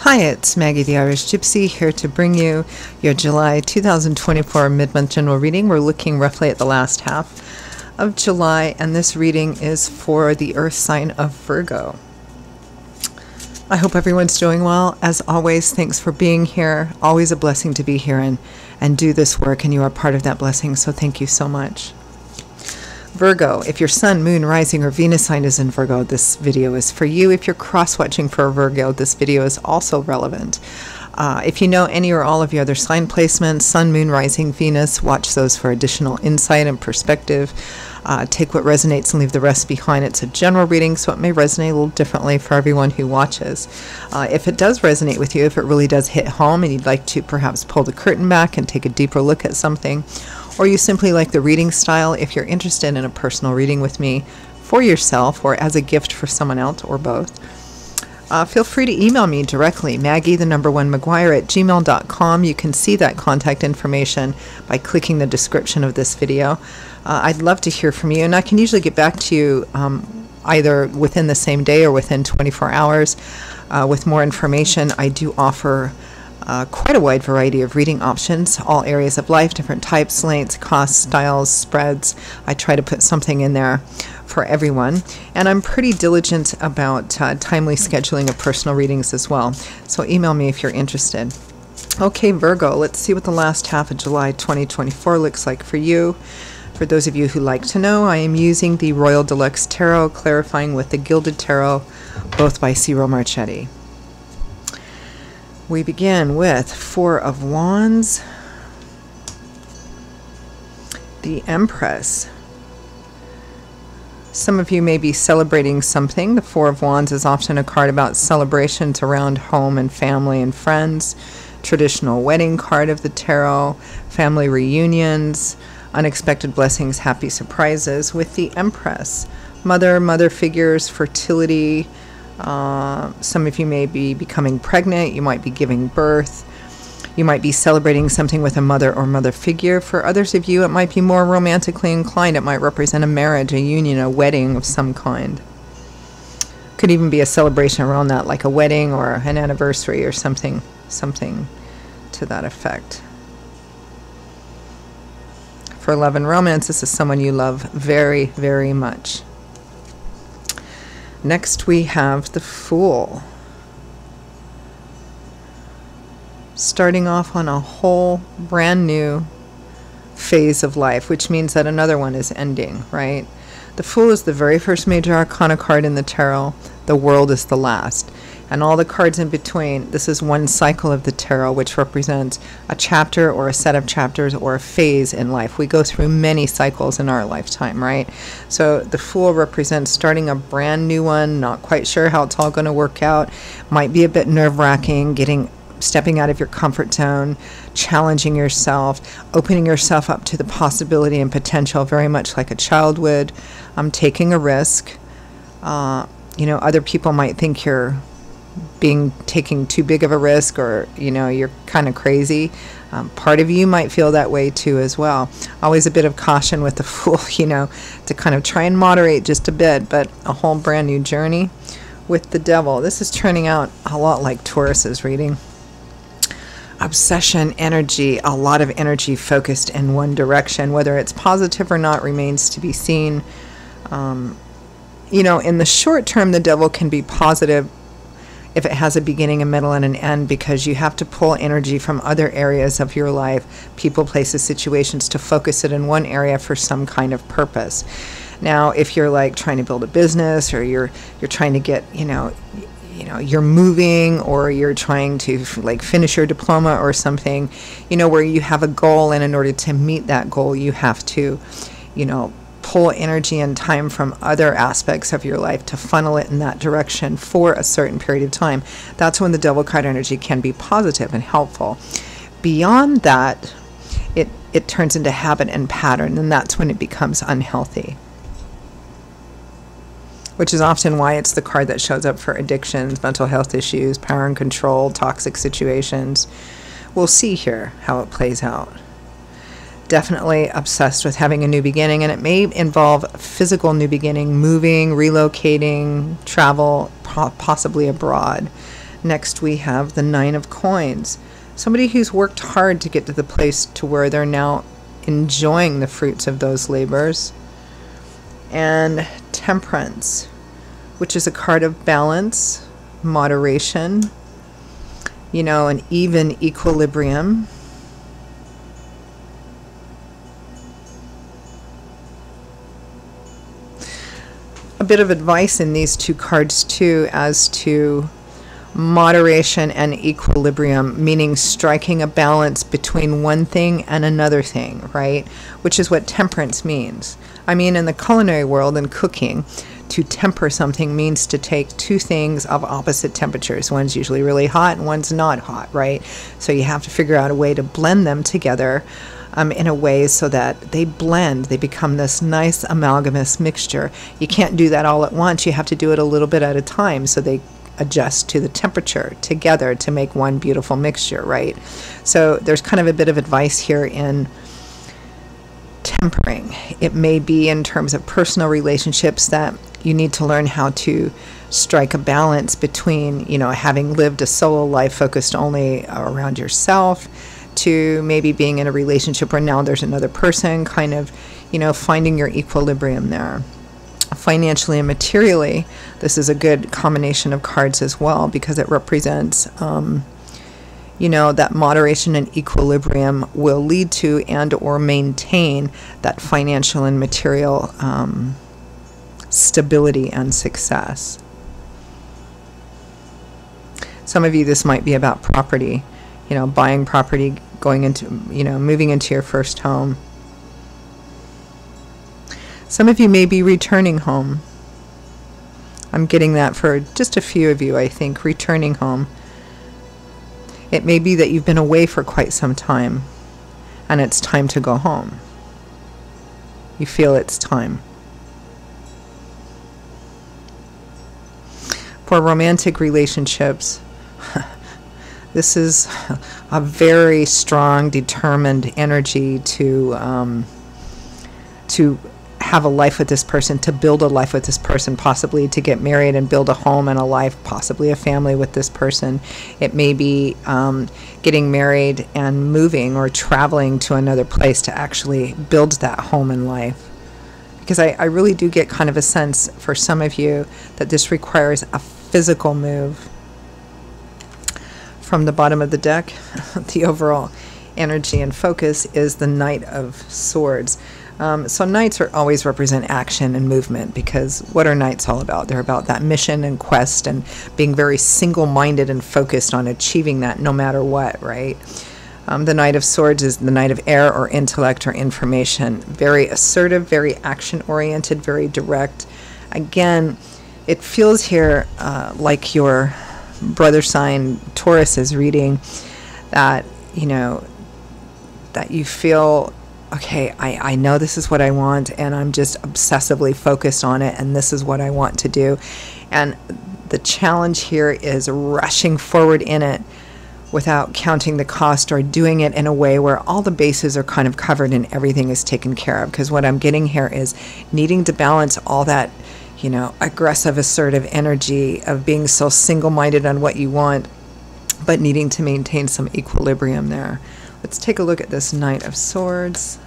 Hi, it's Maggie the Irish Gypsy here to bring you your July 2024 mid-month general reading. We're looking roughly at the last half of July, and this reading is for the earth sign of Virgo. I hope everyone's doing well. As always, thanks for being here. Always a blessing to be here and do this work, and you are part of that blessing, so thank you so much. Virgo, if your sun, moon, rising, or Venus sign is in Virgo, this video is for you. If you're cross-watching for a Virgo, this video is also relevant. If you know any or all of your other sign placements, sun, moon, rising, Venus, watch those for additional insight and perspective. Take what resonates and leave the rest behind. It's a general reading, so it may resonate a little differently for everyone who watches. If it does resonate with you, if it really does hit home and you'd like to perhaps pull the curtain back and take a deeper look at something, or you simply like the reading style, if you're interested in a personal reading with me for yourself or as a gift for someone else or both, feel free to email me directly, Maggie1McGuire@gmail.com. You can see that contact information by clicking the description of this video. I'd love to hear from you, and I can usually get back to you either within the same day or within 24 hours with more information. I do offer quite a wide variety of reading options, all areas of life, different types, lengths, costs, styles, spreads. I try to put something in there for everyone, and I'm pretty diligent about timely scheduling of personal readings as well, so email me if you're interested. Okay, Virgo, let's see what the last half of July 2024 looks like for you. For those of you who like to know, I am using the Royal Deluxe Tarot, clarifying with the Gilded Tarot, both by Ciro Marchetti. We begin with Four of Wands, the Empress. Some of you may be celebrating something. The Four of Wands is often a card about celebrations around home and family and friends, traditional wedding card of the tarot, family reunions, unexpected blessings, happy surprises. With the Empress, mother figures, fertility. Some of you may be becoming pregnant, you might be giving birth, you might be celebrating something with a mother or mother figure. For others of you, it might be more romantically inclined. It might represent a marriage, a union, a wedding of some kind. Could even be a celebration around that, like a wedding or an anniversary or something to that effect. For love and romance, this is someone you love very, very much. Next we have the Fool. Starting off on a whole brand new phase of life, which means that another one is ending, right? The Fool is the very first major arcana card in the tarot. The World is the last. And all the cards in between, this is one cycle of the tarot, which represents a chapter or a set of chapters or a phase in life. We go through many cycles in our lifetime, right? So the Fool represents starting a brand new one, not quite sure how it's all going to work out. Might be a bit nerve-wracking, stepping out of your comfort zone, challenging yourself, opening yourself up to the possibility and potential, very much like a child would. Taking a risk. Other people might think you're taking too big of a risk, or you're kind of crazy. Part of you might feel that way too as well. Always a bit of caution with the Fool, to kind of try and moderate just a bit, but a whole brand new journey. With the Devil, this is turning out a lot like Taurus's reading. Obsession, energy, a lot of energy focused in one direction. Whether it's positive or not remains to be seen. In the short term, the Devil can be positive if it has a beginning, a middle, and an end, because you have to pull energy from other areas of your life, people, places, situations, to focus it in one area for some kind of purpose. Now, if you're like trying to build a business, or you're trying to get, you're moving, or you're trying to like finish your diploma or something, where you have a goal, and in order to meet that goal, you have to, pull energy and time from other aspects of your life to funnel it in that direction for a certain period of time. That's when the Devil card energy can be positive and helpful. Beyond that, it turns into habit and pattern, and that's when it becomes unhealthy, which is often why it's the card that shows up for addictions, mental health issues, power and control, toxic situations. We'll see here how it plays out. Definitely obsessed with having a new beginning, and it may involve physical new beginning, moving, relocating, travel, possibly abroad. Next we have the Nine of Coins. Somebody who's worked hard to get to the place to where they're now enjoying the fruits of those labors. And Temperance, which is a card of balance, moderation, you know, an even equilibrium. A bit of advice in these two cards too as to moderation and equilibrium, meaning striking a balance between one thing and another thing, right? Which is what temperance means. I mean, in the culinary world and cooking, to temper something means to take two things of opposite temperatures. One's usually really hot and one's not hot, right? So you have to figure out a way to blend them together in a way so that they blend, they become this nice amalgamous mixture. You can't do that all at once. You have to do it a little bit at a time so they adjust to the temperature together to make one beautiful mixture, right? So there's kind of a bit of advice here in tempering. It may be in terms of personal relationships that you need to learn how to strike a balance between, you know, having lived a solo life focused only around yourself to maybe being in a relationship where now there's another person, kind of, you know, finding your equilibrium there. Financially and materially, this is a good combination of cards as well because it represents, you know, that moderation and equilibrium will lead to and or maintain that financial and material stability and success. Some of you, this might be about property, you know, buying property, going into, you know, moving into your first home. Some of you may be returning home. I'm getting that for just a few of you, I think, returning home. It may be that you've been away for quite some time and it's time to go home. You feel it's time. For romantic relationships, this is a very strong, determined energy to have a life with this person, to build a life with this person, possibly to get married and build a home and a life, possibly a family with this person. It may be getting married and moving or traveling to another place to actually build that home and life. Because I really do get kind of a sense for some of you that this requires a physical move. From the bottom of the deck, the overall energy and focus is the Knight of Swords. So knights always represent action and movement, because what are knights all about? They're about that mission and quest and being very single-minded and focused on achieving that no matter what, right? The Knight of Swords is the Knight of Air or intellect or information. Very assertive, very action-oriented, very direct. Again, it feels here like your brother sign Taurus is reading that, you know, that you feel, okay, I know this is what I want and I'm just obsessively focused on it and this is what I want to do. And the challenge here is rushing forward in it without counting the cost, or doing it in a way where all the bases are kind of covered and everything is taken care of. Because what I'm getting here is needing to balance all that, you know, aggressive, assertive energy of being so single-minded on what you want, but needing to maintain some equilibrium there. Let's take a look at this Knight of Swords.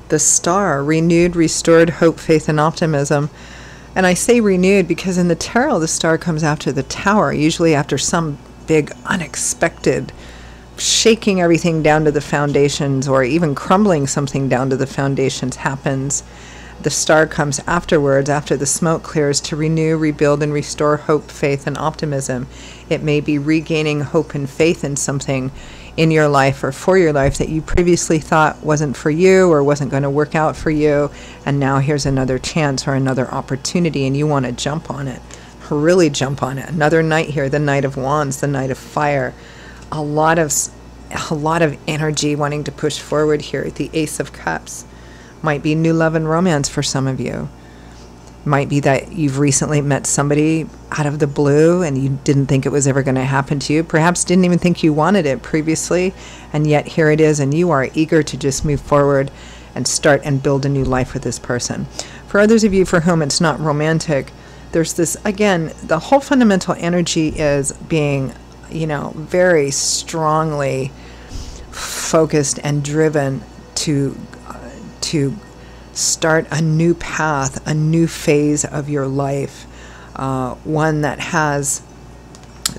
The Star, renewed, restored hope, faith, and optimism. And I say renewed because in the tarot, the Star comes after the Tower, usually after some big unexpected shaking everything down to the foundations, or even crumbling something down to the foundations happens. The Star comes afterwards, after the smoke clears, to renew, rebuild, and restore hope, faith, and optimism. It may be regaining hope and faith in something in your life or for your life that you previously thought wasn't for you or wasn't going to work out for you, and now here's another chance or another opportunity and you want to jump on it, really jump on it. Another knight here, the Knight of Wands, the Knight of Fire. A lot of energy wanting to push forward here. The Ace of Cups might be new love and romance for some of you. Might be that you've recently met somebody out of the blue and you didn't think it was ever going to happen to you. Perhaps didn't even think you wanted it previously, and yet here it is, and you are eager to just move forward and start and build a new life with this person. For others of you for whom it's not romantic, there's this, again, the whole fundamental energy is being, very strongly focused and driven to start a new path, a new phase of your life, one that has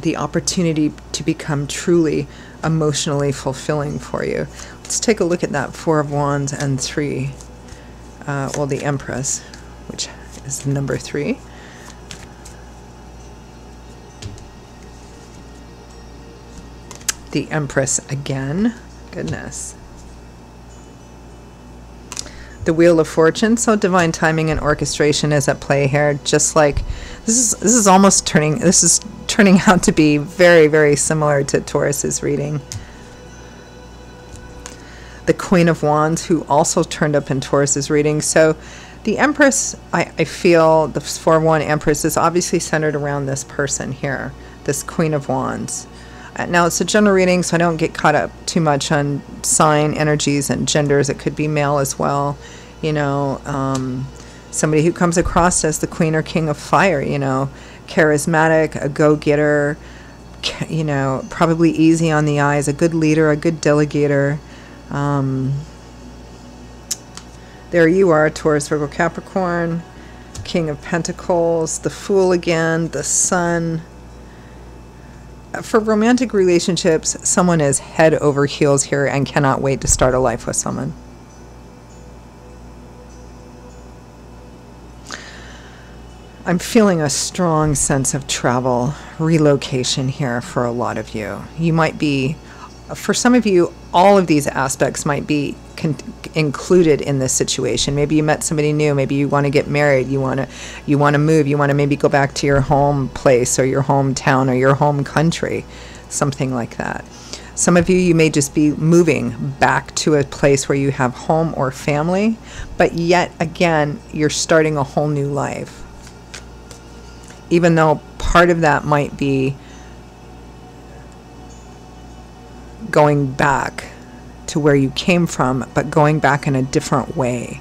the opportunity to become truly emotionally fulfilling for you. Let's take a look at that Four of Wands and Three. The Empress, which is the number 3. The Empress again. Goodness. The Wheel of Fortune. So divine timing and orchestration is at play here. Just like this is turning out to be very, very similar to Taurus's reading. The Queen of Wands, who also turned up in Taurus's reading. So the Empress, I feel the 4-1 Empress is obviously centered around this person here, this Queen of Wands. Now, it's a general reading, so I don't get caught up too much on sign energies and genders. It could be male as well. Somebody who comes across as the Queen or King of Fire, charismatic, a go-getter, probably easy on the eyes, a good leader, a good delegator. There you are, Taurus, Virgo, Capricorn, King of Pentacles, the Fool again, the Sun. For romantic relationships, someone is head over heels here and cannot wait to start a life with someone. I'm feeling a strong sense of travel, relocation here for a lot of you. You might be, for some of you, all of these aspects might be included in this situation. Maybe you met somebody new. Maybe you want to get married. You want to move. You want to maybe go back to your home place or your hometown or your home country, something like that. Some of you may just be moving back to a place where you have home or family, but yet again, you're starting a whole new life. Even though part of that might be going back to where you came from, but going back in a different way.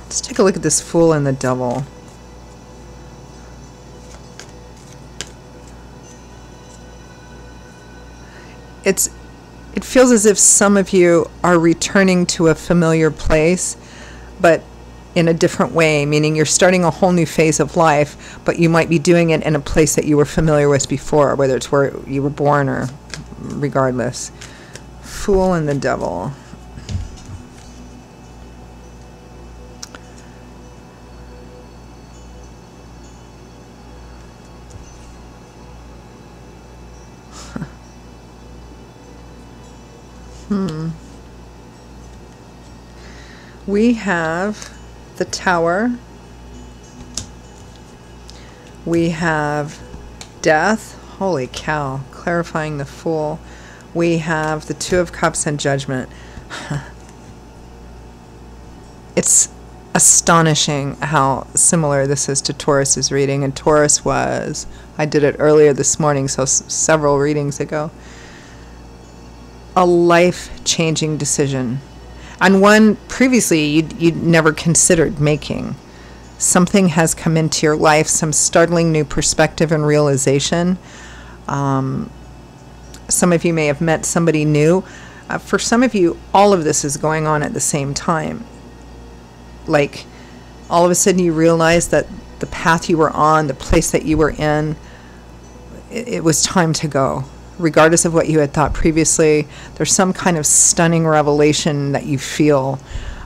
Let's take a look at this Fool and the Devil. It feels as if some of you are returning to a familiar place, but in a different way, meaning you're starting a whole new phase of life, but you might be doing it in a place that you were familiar with before, whether it's where you were born or regardless. Fool and the Devil. We have the Tower. We have Death. Holy cow. Clarifying the Fool. We have the Two of Cups and Judgment. It's astonishing how similar this is to Taurus's reading. And Taurus was, I did it earlier this morning, so several readings ago. A life-changing decision. And one previously you'd never considered making. Something has come into your life, some startling new perspective and realization. Some of you may have met somebody new. For some of you, all of this is going on at the same time. Like, all of a sudden you realize that the path you were on, the place that you were in, it was time to go. Regardless of what you had thought previously, there's some kind of stunning revelation that you feel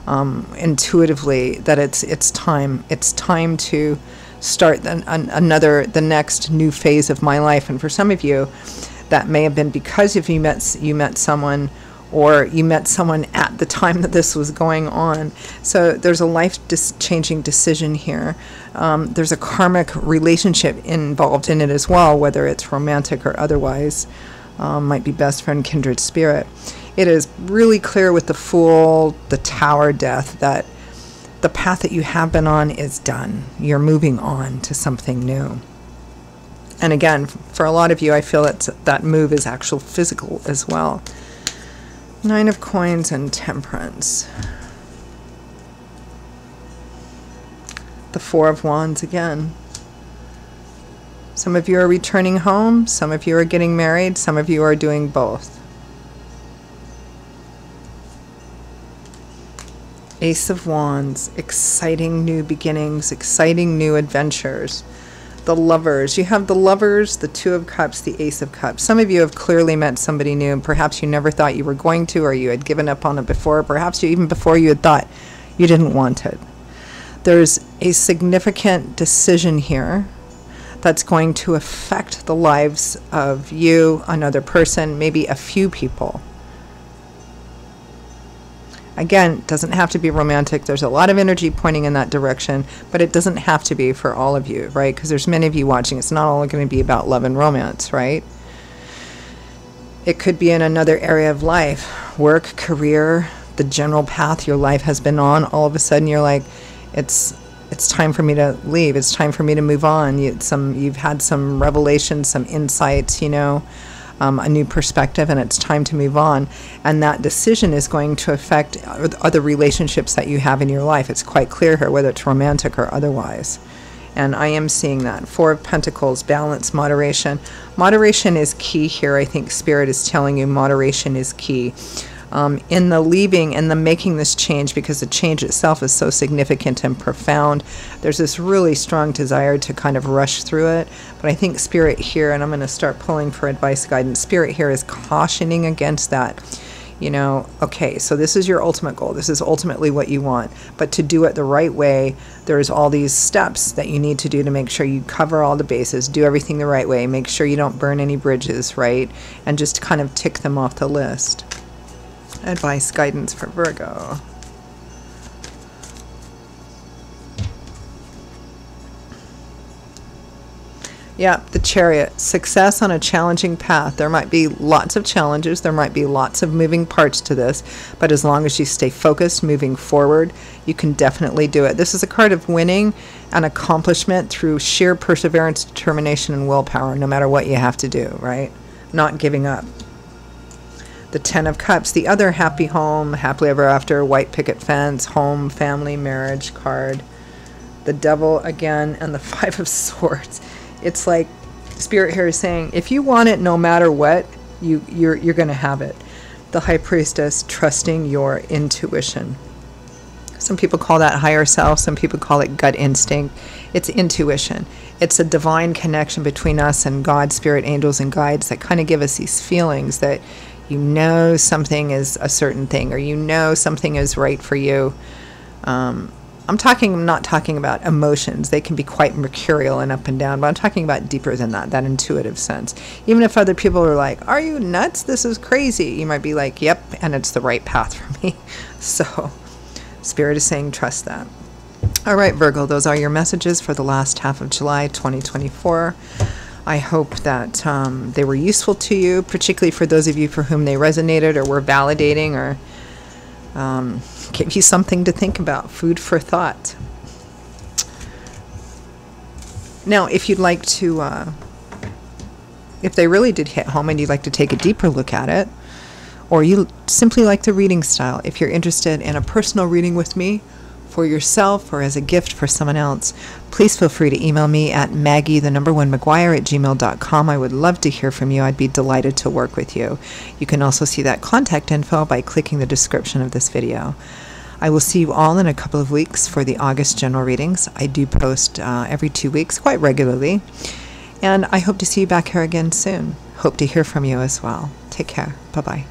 intuitively that it's time. It's time to start the next new phase of my life. And for some of you, that may have been because if you met someone, or you met someone at the time that this was going on. So there's a life-changing decision here. There's a karmic relationship involved in it as well, whether it's romantic or otherwise. Might be best friend, kindred spirit. It is really clear with the Fool, the Tower, Death, that the path that you have been on is done. You're moving on to something new. And again, for a lot of you, I feel that move is actual physical as well. 9 of Coins and Temperance. The 4 of Wands again. Some of you are returning home. Some of you are getting married. Some of you are doing both. Ace of Wands. Exciting new beginnings. Exciting new adventures. The Lovers. You have the Lovers, the 2 of Cups, the Ace of Cups. Some of you have clearly met somebody new, and perhaps you never thought you were going to, or you had given up on it before. Perhaps even before you had thought you didn't want it. There's a significant decision here that's going to affect the lives of you, another person, maybe a few people. Again, it doesn't have to be romantic. There's a lot of energy pointing in that direction, but it doesn't have to be for all of you, right? Because there's many of you watching. It's not all going to be about love and romance, right? It could be in another area of life, work, career, the general path your life has been on. All of a sudden you're like, it's time for me to leave. It's time for me to move on. You've had some revelations, some insights, you know, a new perspective, and it's time to move on. And that decision is going to affect other relationships that you have in your life. It's quite clear here, whether it's romantic or otherwise. And I am seeing that. 4 of Pentacles, balance, moderation. Moderation is key here. I think Spirit is telling you moderation is key. In the leaving and the making this change, because the change itself is so significant and profound, there's this really strong desire to kind of rush through it. But I think Spirit here, and I'm going to start pulling for advice, guidance, Spirit here is cautioning against that. You know, okay, so this is your ultimate goal. This is ultimately what you want. But to do it the right way, there's all these steps that you need to do to make sure you cover all the bases, do everything the right way, make sure you don't burn any bridges, right? And just kind of tick them off the list. Advice, guidance for Virgo. Yeah, the Chariot. Success on a challenging path. There might be lots of challenges. There might be lots of moving parts to this. But as long as you stay focused, moving forward, you can definitely do it. This is a card of winning and accomplishment through sheer perseverance, determination, and willpower, no matter what you have to do, right? Not giving up. The 10 of Cups, the other happy home, happily ever after, white picket fence, home, family, marriage card. The Devil again, and the 5 of Swords. It's like Spirit here is saying, if you want it no matter what, you're going to have it. The High Priestess, trusting your intuition. Some people call that higher self. Some people call it gut instinct. It's intuition. It's a divine connection between us and God, Spirit, angels, and guides that kind of give us these feelings that you know something is a certain thing, or you know something is right for you. I'm not talking about emotions. They can be quite mercurial and up and down, but I'm talking about deeper than that, that intuitive sense. Even if other people are like, are you nuts? This is crazy. You might be like, yep, and it's the right path for me. So Spirit is saying, trust that. All right, Virgo, those are your messages for the last half of July 2024. I hope that they were useful to you, particularly for those of you for whom they resonated or were validating, or gave you something to think about, food for thought. Now, if you'd like to, if they really did hit home and you'd like to take a deeper look at it, or you simply like the reading style, if you're interested in a personal reading with me, for yourself or as a gift for someone else, please feel free to email me at maggie1mcguire@gmail.com. I would love to hear from you. I'd be delighted to work with you. You can also see that contact info by clicking the description of this video. I will see you all in a couple of weeks for the August general readings. I do post every 2 weeks quite regularly, and I hope to see you back here again soon. Hope to hear from you as well. Take care. Bye-bye.